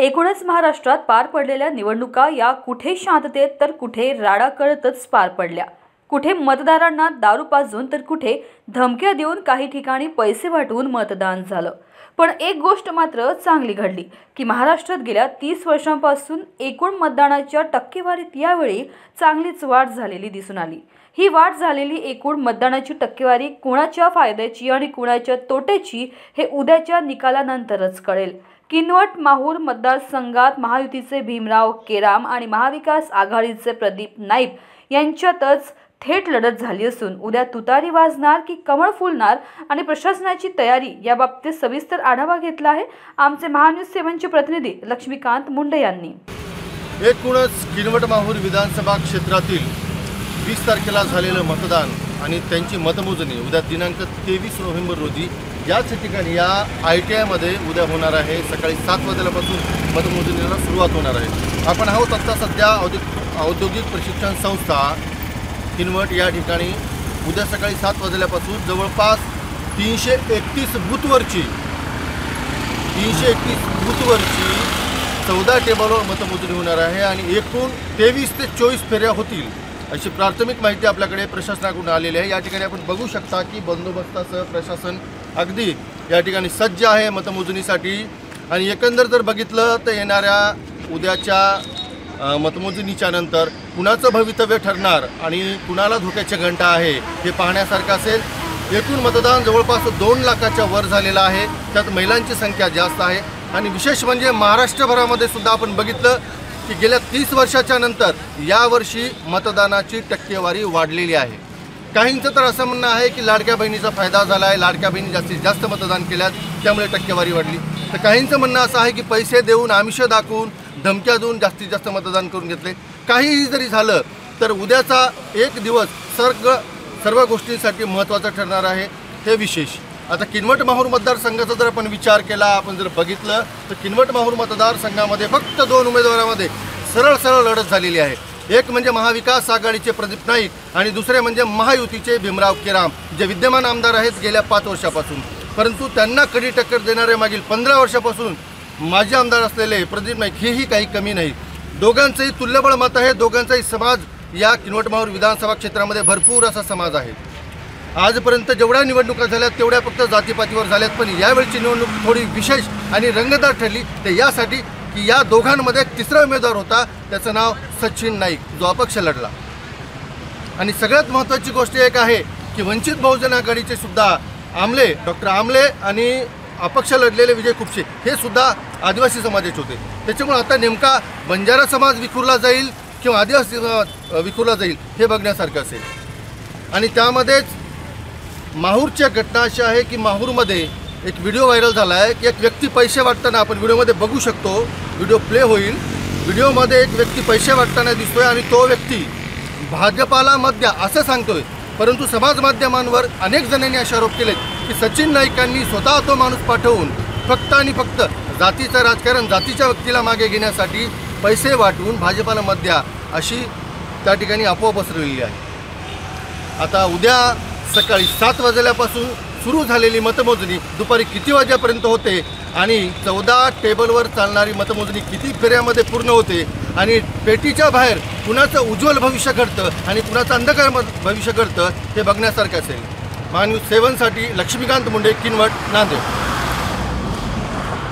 एकूणच महाराष्ट्रात पार पडलेल्या निवडणुका या कुठे शांततेत तर कुठे राडाकडतच पार पडल्या। कुठे मतदारांना दारू पाजून तर कुठे धमक्या देऊन काही ठिकाणी पैसे वाटून मतदान झालं। पण एक गोष्ट मात्र चांगली घडली की महाराष्ट्रात गेल्या 30 वर्षांपासून एकूण मतदानाच्या टक्केवारीत यावेळी चांगलीच वाढ झालेली दिसून आली। ही वाढ झालेली एकूण मतदानाची टक्केवारी कोणाच्या फायद्याची आणि कोणाच्या तोट्याची हे उद्याच्या निकालानंतरच कळेल। किनवट माहूर मतदारसंघात महायुतीचे भीमराव केराम आणि महाविकास आघाडीचे प्रदीप नाईक यांच्यातच थेट लढत झाली असून उद्या तुतारी वाजणार की कमळ फुलणार आणि प्रशासनाची तयारी याबाबतीत सविस्तर आढावा घेतला आहे आमचे महान्यूज 7चे प्रतिनिधी लक्ष्मीकांत मुंडे यांनी। एकूणच किनवट माहूर विधानसभा क्षेत्रातील 20 तारखेला झालेलं मतदान आणि त्यांची मतमोजणी उद्या दिनांक 23 नोव्हेंबर रोजी याच ठिकाणी या ITI मध्ये उद्या होणार आहे। सकाळी 7 वाजल्यापासून मतमोजणीला सुरुवात होणार आहे। आपण आहोत आता सध्या औद्योगिक प्रशिक्षण संस्था किनवट या ठिकाणी उद्या सकाळी 7 वाजल्यापासून जवळपास 331 बूथवरची 14 टेबलवर मतमोजणी होणार आहे आणि एकूण 23 ते 24 फेऱ्या होतील अशी प्राथमिक माहिती आपल्याकडे प्रशासनाकडून आलेली आहे। या ठिकाणी आपण बघू शकता की बंदोबस्तासह प्रशासन अगदी या ठिकाणी सज्ज आहे मतमोजणीसाठी। आणि एकंदर जर बघितलं तर येणाऱ्या उद्याच्या मतमोजणीच्या नंतर कुणाचं भवितव्य ठरणार आणि कुणाला धोक्याची घंटा आहे हे पाहण्यासारखं असेल। एकूण मतदान जवळपास 2 लाखाच्या वर झालेलं आहे। त्यात महिलांची संख्या जास्त आहे आणि विशेष म्हणजे महाराष्ट्रभरामध्ये सुद्धा आपण बघितलं की गेल्या 30 वर्षाच्या नंतर यावर्षी मतदानाची टक्केवारी वाढलेली आहे। काहींचं तर असं म्हणणं आहे की लाडक्या बहिणीचा फायदा झाला आहे, लाडक्या बहिणी जास्तीत जास्त मतदान केल्यात त्यामुळे टक्केवारी वाढली। तर काहींचं म्हणणं असं आहे की पैसे देऊन आमिष दाखवून धमक्या देऊन जास्तीत जास्त मतदान करून घेतले। काहीही जरी झालं तर उद्याचा एक दिवस सर्व गोष्टींसाठी महत्त्वाचा ठरणार आहे हे विशेष। आता किनवट माहूर मतदारसंघाचा जर आपण विचार केला, आपण जर बघितलं तर किनवट माहूर मतदारसंघामध्ये फक्त 2 उमेदवारांमध्ये सरळ लढत झालेली आहे। एक म्हणजे महाविकास आघाडीचे प्रदीप नाईक आणि दुसरे म्हणजे महायुतीचे भीमराव केराम जे विद्यमान आमदार आहेत गेल्या 5 वर्षापासून, परंतु त्यांना कडी टक्कर देणारे मागील 15 वर्षापासून माजी आमदार असलेले प्रदीप नाईक हेही काही कमी नाही। दोघांचंही तुल्यबळ मत आहे। दोघांचाही समाज या किनवट माहूर विधानसभा क्षेत्रामध्ये भरपूर असा समाज आहे। आजपर्यंत जेवढ्या निवडणुका झाल्यात तेवढ्या फक्त जातीपातीवर झाल्यात, पण यावेळची निवडणूक थोडी विशेष आणि रंगतदार ठरली ते यासाठी की या दोघांमध्ये एक तिसरा उमेदवार होता, त्याचं नाव सचिन नाईक जो अपक्ष लढला। आणि सगळ्यात महत्त्वाची गोष्ट एक आहे की वंचित बहुजन आघाडीचे सुद्धा डॉक्टर आमले आणि अपक्ष लढलेले विजय खुपशे हे सुद्धा आदिवासी समाजाचे होते। त्याच्यामुळे आता नेमका बंजारा समाज विखुरला जाईल किंवा आदिवासी समाज विखुरला जाईल हे बघण्यासारखं असेल। आणि त्यामध्येच माहूरच्या घटना अशी आहे की माहूरमध्ये एक व्हिडिओ व्हायरल झाला आहे की एक व्यक्ती पैसे वाटताना आपण व्हिडिओमध्ये बघू शकतो, व्हिडिओ प्ले होईल। व्हिडिओमध्ये एक व्यक्ती पैसे वाटताना दिसतोय आणि तो व्यक्ती भाजपाला मत द्या असं सांगतोय, परंतु समाज माध्यमांवर अनेक जणांनी असे आरोप केलेत की सचिन नाईकांनी स्वतः तो माणूस पाठवून फक्त आणि फक्त जातीचं राजकारण, जातीच्या व्यक्तीला मागे घेण्यासाठी पैसे वाटून भाजपाला मत द्या अशी त्या ठिकाणी अफवा पसरवलेली आहे। आता उद्या सकाळी 7 वाजल्यापासून सुरू झालेली मतमोजणी दुपारी किती वाजेपर्यंत होते आणि 14 टेबलवर चालणारी मतमोजणी किती फेऱ्यामध्ये पूर्ण होते आणि पेटीच्या बाहेर कुणाचं उज्ज्वल भविष्य घडतं आणि कुणाचं अंधकार भविष्य घडतं हे बघण्यासारखं असेल। महान्यूज 7साठी लक्ष्मीकांत मुंडे, किनवट, नांदेड।